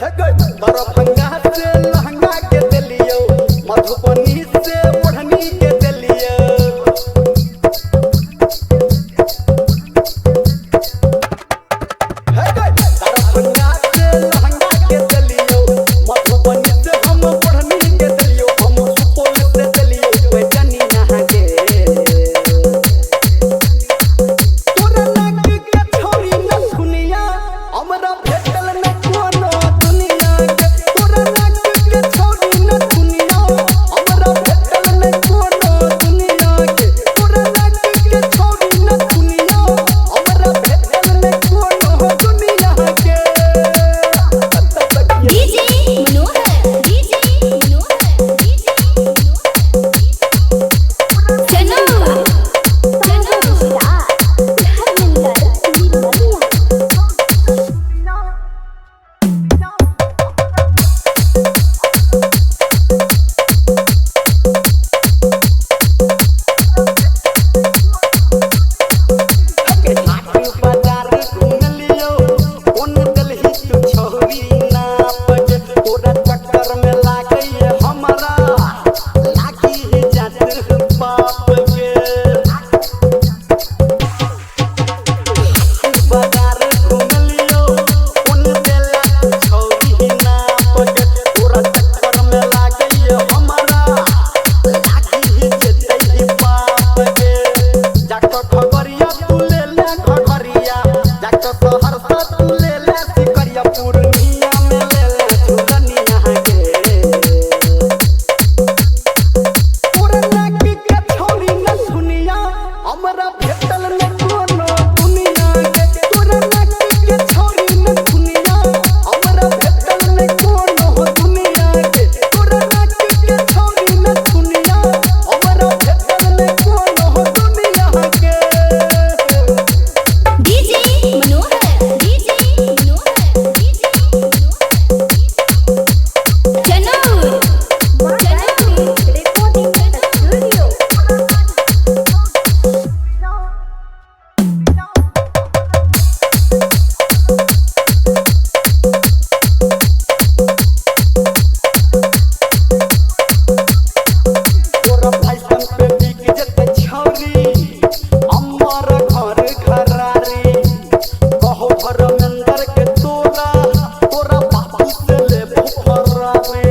दरभंगा से लहंगा के दिलियो, मधुबनी से ओढ़नी के दिलियो। दरभंगा से लहंगा के दिलियो, मधुबनी से हम ओढ़नी के दिलियो। हम सुपौल से दिलियो पैजनी नहा के। तोरा नाक के छोरी न सुनिया, हमरा भेटल न कोनो दुनिया के। तोरा नाक के छोरी न सुनिया, हमरा भेटल न कोनो दुनिया के। तोरा नाक के छोरी न सुनिया, हमरा भेटल न कोनो दुनिया के। डीजे मनोहर, डीजे मनोहर, डीजे चनवा चनवा धर्मेंद्र हाट बाजार घूम लियो, उन दलही तू छोरी नाप के। तोरा चक्कर में लागई हमरा, लागी ही जात बाप के। बाजार घूम लियो, उन देला तू छोरी नाप के। तोरा चक्कर में लागई हमरा, लागी ही जतई बाप के। जाकर खबरिया तू ले ले खबरिया, जाकर सहरसा तू ले ले सिकरिया। पूर्णिया में ले ले झुलनिया के। तोरा नाक के छोरी न सुनिया, हमरा भेटल न कोनो दुनिया के। तोरा नाक के छोरी न सुनिया, हमरा भेटल न कोनो दुनिया के। तोरा नाक के छोरी न सुनिया, हमरा भेटल न कोनो दुनिया के। डीजे मनोहर, डीजे मनोहर, डीजे चनवा चनवा रिकॉर्डिंग स्टूडियो। तोरा फैशन पे बिक जते छौरी, हमर घर घरारी। कहो धर्मेंद्र के तोरा, तोरा बापू से लेबो फरारी।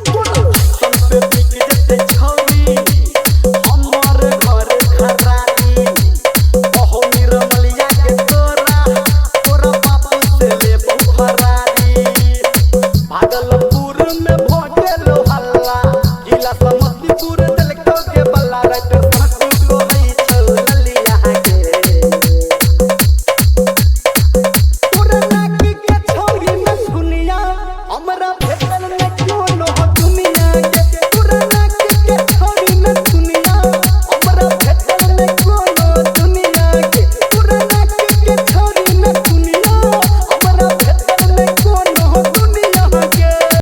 तोरा फैशन पे बिक जते छौरी, हमर घर घरारी। कहो निर्मलिया के तोरा, तोरा बापू से लेबो फरारी। भागलपुर में भोटेलो हल्ला, जिला समस्तीपुर